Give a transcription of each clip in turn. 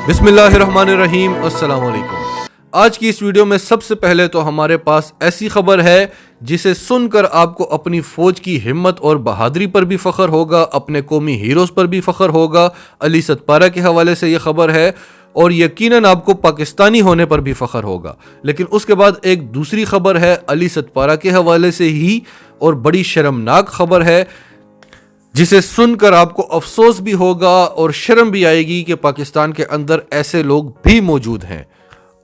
बिस्मिल्लाहिर्रहमानिर्रहीम, अस्सलाम वालेकुम। आज की इस वीडियो में सबसे पहले तो हमारे पास ऐसी खबर है जिसे सुनकर आपको अपनी फ़ौज की हिम्मत और बहादुरी पर भी फ़ख्र होगा, अपने कौमी हीरोज़ पर भी फ़ख्र होगा। अली सतपारा के हवाले से ये खबर है और यकीनन आपको पाकिस्तानी होने पर भी फ़ख्र होगा। लेकिन उसके बाद एक दूसरी खबर है अली सतपारा के हवाले से ही और बड़ी शर्मनाक खबर है जिसे सुनकर आपको अफसोस भी होगा और शर्म भी आएगी कि पाकिस्तान के अंदर ऐसे लोग भी मौजूद हैं।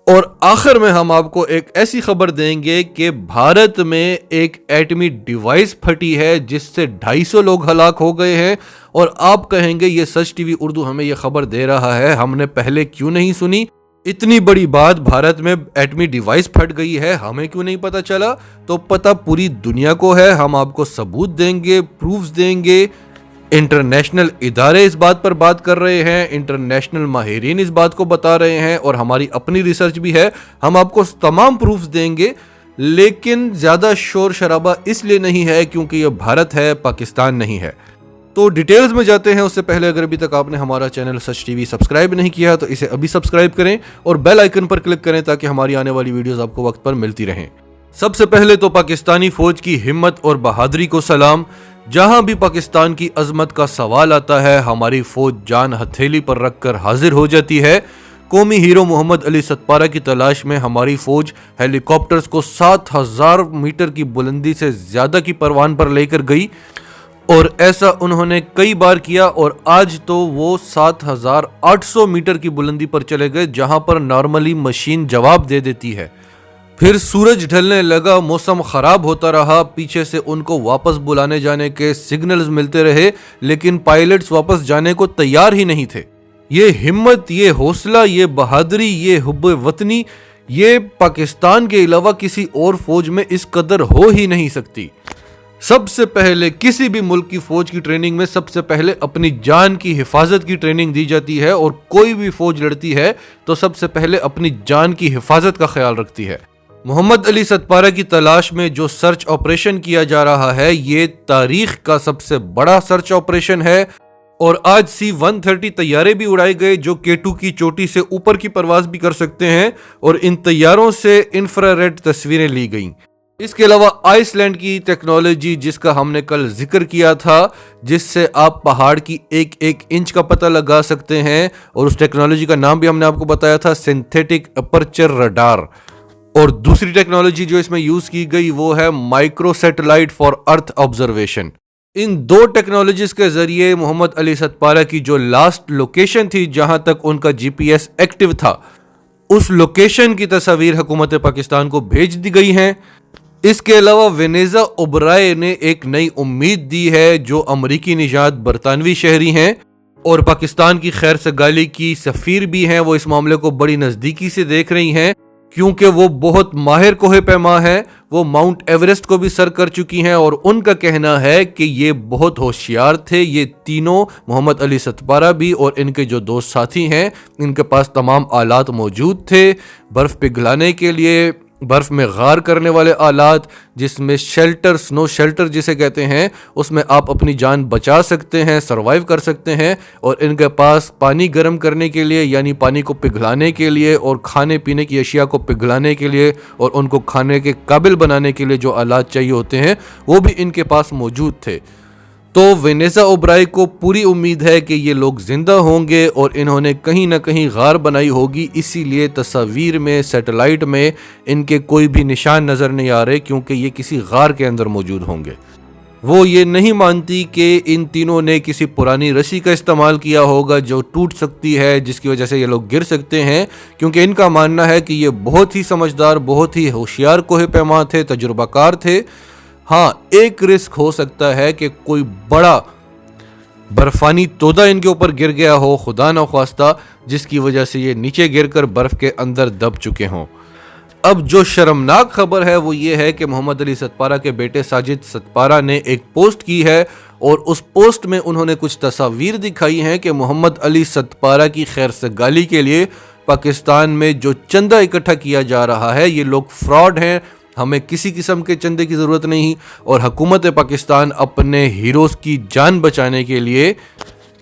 और आखिर में हम आपको एक ऐसी खबर देंगे कि भारत में एक एटमी डिवाइस फटी है जिससे 250 लोग हलाक हो गए हैं। और आप कहेंगे ये सच टीवी उर्दू हमें ये खबर दे रहा है, हमने पहले क्यों नहीं सुनी? इतनी बड़ी बात, भारत में एटमी डिवाइस फट गई है, हमें क्यों नहीं पता चला? तो पता पूरी दुनिया को है। हम आपको सबूत देंगे, प्रूफ्स देंगे। इंटरनेशनल इदारे इस बात पर बात कर रहे हैं, इंटरनेशनल माहिरीन इस बात को बता रहे हैं और हमारी अपनी रिसर्च भी है। हम आपको तमाम प्रूफ्स देंगे, लेकिन ज़्यादा शोर शराबा इसलिए नहीं है क्योंकि ये भारत है, पाकिस्तान नहीं है। तो डिटेल्स में जाते हैं उससे पहले अगर अभी तक आपने हमारा चैनल सच टीवी सब्सक्राइब नहीं किया तो इसे अभी सब्सक्राइब करें और बेल आइकन पर क्लिक करें ताकि हमारी आने वाली वीडियोस आपको वक्त पर मिलती रहें। सबसे पहले तो पाकिस्तानी फौज की हिम्मत और बहादुरी को सलाम। जहां भी पाकिस्तान की अजमत का सवाल आता है, हमारी फौज जान हथेली पर रखकर हाजिर हो जाती है। कौमी हीरो मोहम्मद अली सतपारा की तलाश में हमारी फौज हेलीकॉप्टर्स को 7000 मीटर की बुलंदी से ज्यादा की परवान पर लेकर गई और ऐसा उन्होंने कई बार किया और आज तो वो 7800 मीटर की बुलंदी पर चले गए जहां पर नॉर्मली मशीन जवाब दे देती है। फिर सूरज ढलने लगा, मौसम खराब होता रहा, पीछे से उनको वापस बुलाने जाने के सिग्नल्स मिलते रहे, लेकिन पायलट्स वापस जाने को तैयार ही नहीं थे। ये हिम्मत, ये हौसला, ये बहादुरी, ये हुब्बे वतनी, ये पाकिस्तान के अलावा किसी और फौज में इस कदर हो ही नहीं सकती। सबसे पहले किसी भी मुल्क की फौज की ट्रेनिंग में सबसे पहले अपनी जान की हिफाजत की ट्रेनिंग दी जाती है और कोई भी फौज लड़ती है तो सबसे पहले अपनी जान की हिफाजत का ख्याल रखती है। मोहम्मद अली सतपारा की तलाश में जो सर्च ऑपरेशन किया जा रहा है, ये तारीख का सबसे बड़ा सर्च ऑपरेशन है। और आज C-130 तैयारे भी उड़ाए गए जो K2 की चोटी से ऊपर की परवाज भी कर सकते हैं और इन तैयारों से इंफ्रारेड तस्वीरें ली गईं। इसके अलावा आइसलैंड की टेक्नोलॉजी जिसका हमने कल जिक्र किया था, जिससे आप पहाड़ की एक एक इंच का पता लगा सकते हैं, और उस टेक्नोलॉजी का नाम भी हमने आपको बताया था, सिंथेटिक अपर्चर रडार। और दूसरी टेक्नोलॉजी जो इसमें यूज की गई वो है micro satellite for earth observation. इन दो टेक्नोलॉजीज के जरिए मोहम्मद अली सतपारा की जो लास्ट लोकेशन थी जहां तक उनका GPS एक्टिव था, उस लोकेशन की तस्वीर हुकूमत पाकिस्तान को भेज दी गई हैं। इसके अलावा वेनेजा ओबराय ने एक नई उम्मीद दी है, जो अमरीकी निजात बरतानवी शहरी हैं और पाकिस्तान की खैर सगाली की सफीर भी हैं। वो इस मामले को बड़ी नज़दीकी से देख रही हैं क्योंकि वो बहुत माहिर कोहे पैमा है। वो माउंट एवरेस्ट को भी सर कर चुकी हैं और उनका कहना है कि ये बहुत होशियार थे। ये तीनों, मोहम्मद अली सतपारा भी और इनके जो दोस्त साथी हैं, इनके पास तमाम आलात मौजूद थे, बर्फ़ पिघलाने के लिए, बर्फ़ में गार करने वाले आलात, जिसमें शेल्टर, स्नो शेल्टर जिसे कहते हैं, उसमें आप अपनी जान बचा सकते हैं, सरवाइव कर सकते हैं। और इनके पास पानी गर्म करने के लिए, यानी पानी को पिघलाने के लिए और खाने पीने की अशिया को पिघलाने के लिए और उनको खाने के काबिल बनाने के लिए जो आलात चाहिए होते हैं, वो भी इनके पास मौजूद थे। तो वेनेजा ओबराय को पूरी उम्मीद है कि ये लोग जिंदा होंगे और इन्होंने कहीं ना कहीं गार बनाई होगी, इसीलिए तस्वीर में, सैटेलाइट में इनके कोई भी निशान नज़र नहीं आ रहे क्योंकि ये किसी गार के अंदर मौजूद होंगे। वो ये नहीं मानती कि इन तीनों ने किसी पुरानी रस्सी का इस्तेमाल किया होगा जो टूट सकती है, जिसकी वजह से ये लोग गिर सकते हैं, क्योंकि इनका मानना है कि ये बहुत ही समझदार, बहुत ही होशियार कोहे पैमा थे, तजुर्बाकार थे। हाँ, एक रिस्क हो सकता है कि कोई बड़ा बर्फानी तोदा इनके ऊपर गिर गया हो, खुदा न ख्वास्ता, जिसकी वजह से ये नीचे गिरकर बर्फ के अंदर दब चुके हों। अब जो शर्मनाक खबर है वो ये है कि मोहम्मद अली सतपारा के बेटे साजिद सतपारा ने एक पोस्ट की है और उस पोस्ट में उन्होंने कुछ तस्वीर दिखाई हैं कि मोहम्मद अली सतपारा की खैर सगाली के लिए पाकिस्तान में जो चंदा इकट्ठा किया जा रहा है, ये लोग फ्रॉड हैं, हमें किसी किस्म के चंदे की ज़रूरत नहीं। और हुकूमत पाकिस्तान अपने हीरोज़ की जान बचाने के लिए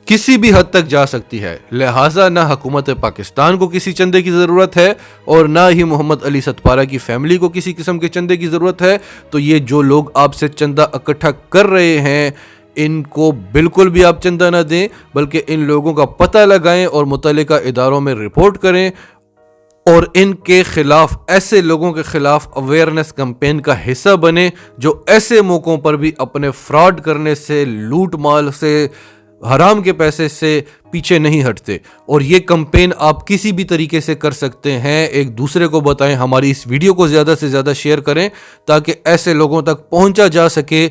किसी भी हद तक जा सकती है। लिहाजा ना हुकूमत पाकिस्तान को किसी चंदे की ज़रूरत है और ना ही मोहम्मद अली सतपारा की फैमिली को किसी किस्म के चंदे की ज़रूरत है। तो ये जो लोग आपसे चंदा इकट्ठा कर रहे हैं, इनको बिल्कुल भी आप चंदा ना दें, बल्कि इन लोगों का पता लगाएं और मुतल्लिका इदारों में रिपोर्ट करें और इनके खिलाफ, ऐसे लोगों के खिलाफ अवेयरनेस कैंपेन का हिस्सा बने जो ऐसे मौक़ों पर भी अपने फ्रॉड करने से, लूट माल से, हराम के पैसे से पीछे नहीं हटते। और ये कैंपेन आप किसी भी तरीके से कर सकते हैं, एक दूसरे को बताएं, हमारी इस वीडियो को ज़्यादा से ज़्यादा शेयर करें ताकि ऐसे लोगों तक पहुंचा जा सके।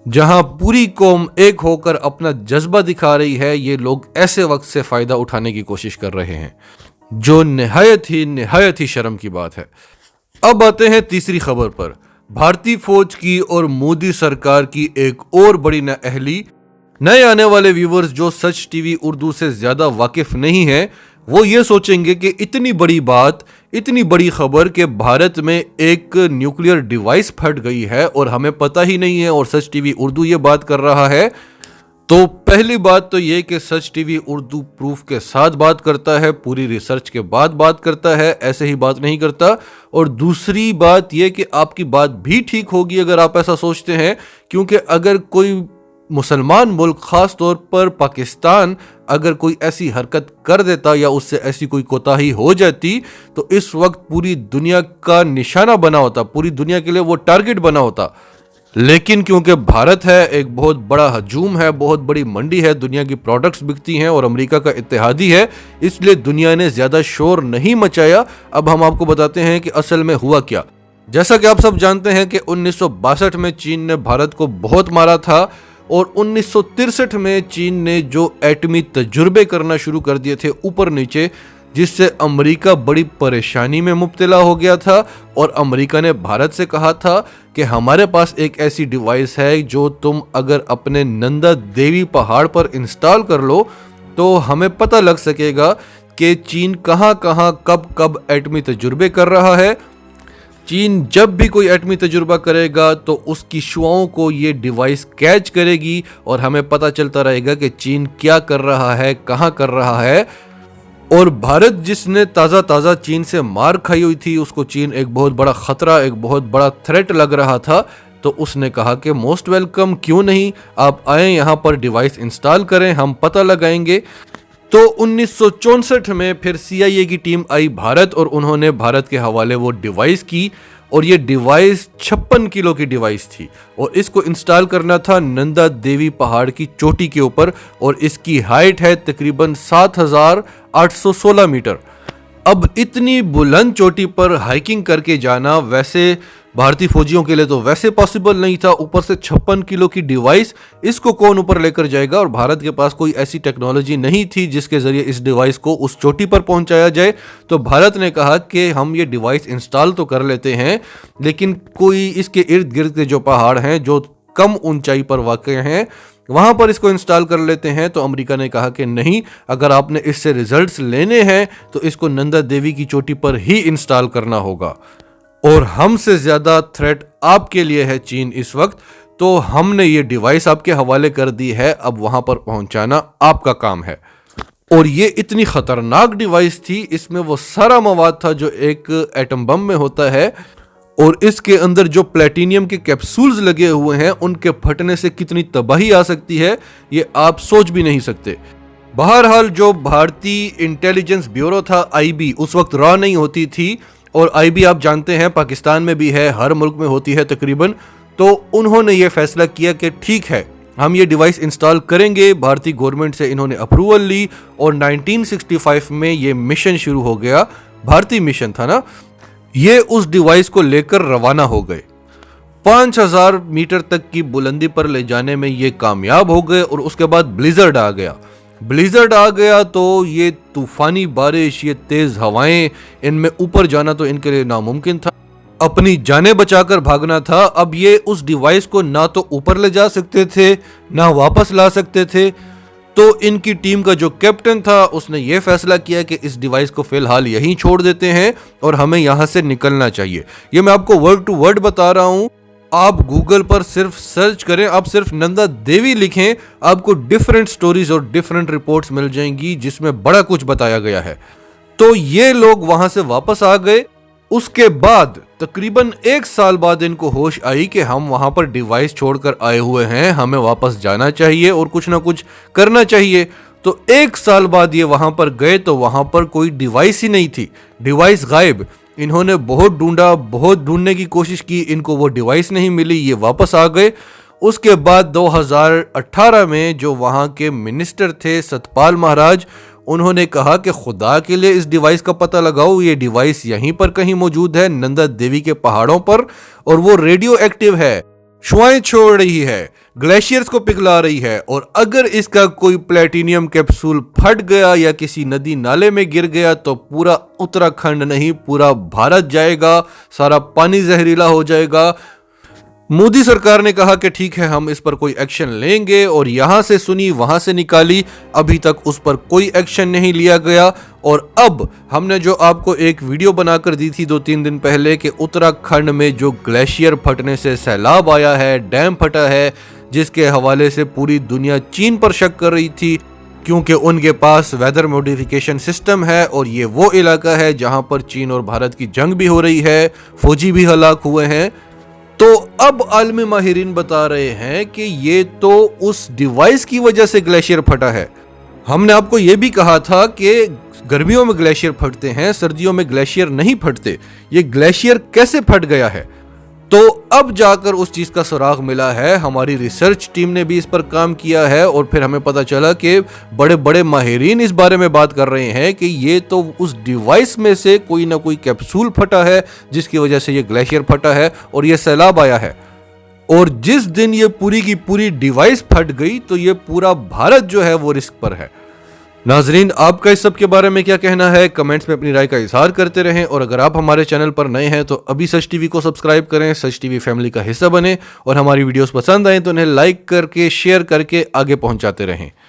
जहां पूरी कौम एक होकर अपना जज्बा दिखा रही है, ये लोग ऐसे वक्त से फ़ायदा उठाने की कोशिश कर रहे हैं, जो निहायत ही शर्म की बात है। अब आते हैं तीसरी खबर पर। भारतीय फौज की और मोदी सरकार की एक और बड़ी नाअहली। नए आने वाले व्यूवर्स जो सच टीवी उर्दू से ज़्यादा वाकिफ नहीं है, वो ये सोचेंगे कि इतनी बड़ी बात, इतनी बड़ी खबर कि भारत में एक न्यूक्लियर डिवाइस फट गई है और हमें पता ही नहीं है और सच टीवी उर्दू ये बात कर रहा है। तो पहली बात तो ये कि सच टीवी उर्दू प्रूफ के साथ बात करता है, पूरी रिसर्च के बाद बात करता है, ऐसे ही बात नहीं करता। और दूसरी बात ये कि आपकी बात भी ठीक होगी अगर आप ऐसा सोचते हैं, क्योंकि अगर कोई मुसलमान मुल्क, ख़ास तौर पर पाकिस्तान, अगर कोई ऐसी हरकत कर देता या उससे ऐसी कोई कोताही हो जाती तो इस वक्त पूरी दुनिया का निशाना बना होता, पूरी दुनिया के लिए वो टारगेट बना होता। लेकिन क्योंकि भारत है, एक बहुत बड़ा हजूम है, बहुत बड़ी मंडी है, दुनिया की प्रोडक्ट्स बिकती हैं और अमेरिका का इत्तेहादी है, इसलिए दुनिया ने ज़्यादा शोर नहीं मचाया। अब हम आपको बताते हैं कि असल में हुआ क्या। जैसा कि आप सब जानते हैं कि 1962 में चीन ने भारत को बहुत मारा था और 1963 में चीन ने जो एटमी तजुर्बे करना शुरू कर दिए थे ऊपर नीचे, जिससे अमेरिका बड़ी परेशानी में मुब्तला हो गया था। और अमेरिका ने भारत से कहा था कि हमारे पास एक ऐसी डिवाइस है जो तुम अगर अपने नंदा देवी पहाड़ पर इंस्टॉल कर लो तो हमें पता लग सकेगा कि चीन कहाँ कहाँ कब कब एटमी तजुर्बे कर रहा है। चीन जब भी कोई एटमी तजुर्बा करेगा तो उसकी शुआओं को ये डिवाइस कैच करेगी और हमें पता चलता रहेगा कि चीन क्या कर रहा है, कहाँ कर रहा है। और भारत, जिसने ताज़ा चीन से मार खाई हुई थी, उसको चीन एक बहुत बड़ा ख़तरा, एक बहुत बड़ा थ्रेट लग रहा था, तो उसने कहा कि मोस्ट वेलकम, क्यों नहीं, आप आएँ यहाँ पर डिवाइस इंस्टॉल करें, हम पता लगाएंगे। तो 1964 में फिर CIA की टीम आई भारत और उन्होंने भारत के हवाले वो डिवाइस की। और ये डिवाइस 56 किलो की डिवाइस थी और इसको इंस्टॉल करना था नंदा देवी पहाड़ की चोटी के ऊपर और इसकी हाइट है तकरीबन 7,816 मीटर। अब इतनी बुलंद चोटी पर हाइकिंग करके जाना वैसे भारतीय फौजियों के लिए तो वैसे पॉसिबल नहीं था, ऊपर से 56 किलो की डिवाइस, इसको कौन ऊपर लेकर जाएगा। और भारत के पास कोई ऐसी टेक्नोलॉजी नहीं थी जिसके जरिए इस डिवाइस को उस चोटी पर पहुंचाया जाए। तो भारत ने कहा कि हम ये डिवाइस इंस्टॉल तो कर लेते हैं, लेकिन कोई इसके इर्द गिर्द के जो पहाड़ हैं जो कम ऊंचाई पर वाक़ हैं वहां पर इसको इंस्टॉल कर लेते हैं। तो अमेरिका ने कहा कि नहीं, अगर आपने इससे रिजल्ट्स लेने हैं तो इसको नंदा देवी की चोटी पर ही इंस्टॉल करना होगा। और हमसे ज़्यादा थ्रेट आपके लिए है चीन इस वक्त, तो हमने ये डिवाइस आपके हवाले कर दी है, अब वहाँ पर पहुँचाना आपका काम है। और ये इतनी ख़तरनाक डिवाइस थी, इसमें वो सारा मवाद था जो एक एटम बम में होता है और इसके अंदर जो प्लेटिनियम के कैप्सूल्स लगे हुए हैं उनके फटने से कितनी तबाही आ सकती है ये आप सोच भी नहीं सकते। बहरहाल जो भारतीय इंटेलिजेंस ब्यूरो था IB, उस वक्त रॉ नहीं होती थी और IB आप जानते हैं पाकिस्तान में भी है, हर मुल्क में होती है तकरीबन। तो उन्होंने ये फैसला किया कि ठीक है, हम ये डिवाइस इंस्टॉल करेंगे। भारतीय गवर्नमेंट से इन्होंने अप्रूवल ली और 1965 में ये मिशन शुरू हो गया। भारतीय मिशन था ना, ये उस डिवाइस को लेकर रवाना हो गए। 5000 मीटर तक की बुलंदी पर ले जाने में ये कामयाब हो गए और उसके बाद ब्लिजर्ड आ गया तो ये तूफानी बारिश, ये तेज हवाएं, इनमें ऊपर जाना तो इनके लिए नामुमकिन था, अपनी जानें बचाकर भागना था। अब ये उस डिवाइस को ना तो ऊपर ले जा सकते थे ना वापस ला सकते थे। तो इनकी टीम का जो कैप्टन था उसने ये फैसला किया कि इस डिवाइस को फिलहाल यहीं छोड़ देते हैं और हमें यहाँ से निकलना चाहिए। ये मैं आपको वर्ड टू वर्ड बता रहा हूँ। आप गूगल पर सिर्फ सर्च करें, आप सिर्फ नंदा देवी लिखें, आपको डिफरेंट स्टोरीज और डिफरेंट रिपोर्ट्स मिल जाएंगी जिसमें बड़ा कुछ बताया गया है। तो ये लोग वहां से वापस आ गए। उसके बाद तकरीबन 1 साल बाद इनको होश आई कि हम वहां पर डिवाइस छोड़कर आए हुए हैं, हमें वापस जाना चाहिए और कुछ ना कुछ करना चाहिए। तो 1 साल बाद ये वहां पर गए तो वहां पर कोई डिवाइस ही नहीं थी, डिवाइस गायब। इन्होंने बहुत ढूंढा, बहुत ढूंढने की कोशिश की, इनको वो डिवाइस नहीं मिली, ये वापस आ गए। उसके बाद 2018 में जो वहां के मिनिस्टर थे सतपाल महाराज, उन्होंने कहा कि खुदा के लिए इस डिवाइस का पता लगाओ, ये डिवाइस यहीं पर कहीं मौजूद है नंदा देवी के पहाड़ों पर, और वो रेडियो एक्टिव है, शुआएं छोड़ रही है, ग्लेशियर्स को पिघला रही है, और अगर इसका कोई प्लेटिनियम कैप्सूल फट गया या किसी नदी नाले में गिर गया तो पूरा उत्तराखंड नहीं पूरा भारत जाएगा, सारा पानी जहरीला हो जाएगा। मोदी सरकार ने कहा कि ठीक है, हम इस पर कोई एक्शन लेंगे, और यहां से सुनी वहां से निकाली, अभी तक उस पर कोई एक्शन नहीं लिया गया। और अब हमने जो आपको एक वीडियो बनाकर दी थी 2-3 दिन पहले कि उत्तराखंड में जो ग्लेशियर फटने से सैलाब आया है, डैम फटा है, जिसके हवाले से पूरी दुनिया चीन पर शक कर रही थी क्योंकि उनके पास वेदर मॉडिफिकेशन सिस्टम है, और ये वो इलाका है जहां पर चीन और भारत की जंग भी हो रही है, फौजी भी हलाक हुए हैं। तो अब आलमी माहिरीन बता रहे हैं कि ये तो उस डिवाइस की वजह से ग्लेशियर फटा है। हमने आपको ये भी कहा था कि गर्मियों में ग्लेशियर फटते हैं, सर्दियों में ग्लेशियर नहीं फटते। ये ग्लेशियर कैसे फट गया है? तो अब जाकर उस चीज का सुराग मिला है। हमारी रिसर्च टीम ने भी इस पर काम किया है, और फिर हमें पता चला कि बड़े बड़े माहिरीन इस बारे में बात कर रहे हैं कि ये तो उस डिवाइस में से कोई ना कोई कैप्सूल फटा है जिसकी वजह से ये ग्लेशियर फटा है और ये सैलाब आया है। और जिस दिन ये पूरी की पूरी डिवाइस फट गई तो ये पूरा भारत जो है वो रिस्क पर है। नाजरीन, आपका इस सब के बारे में क्या कहना है? कमेंट्स में अपनी राय का इजहार करते रहें, और अगर आप हमारे चैनल पर नए हैं तो अभी सच टीवी को सब्सक्राइब करें, सच टीवी फैमिली का हिस्सा बने, और हमारी वीडियोस पसंद आए तो उन्हें लाइक करके शेयर करके आगे पहुंचाते रहें।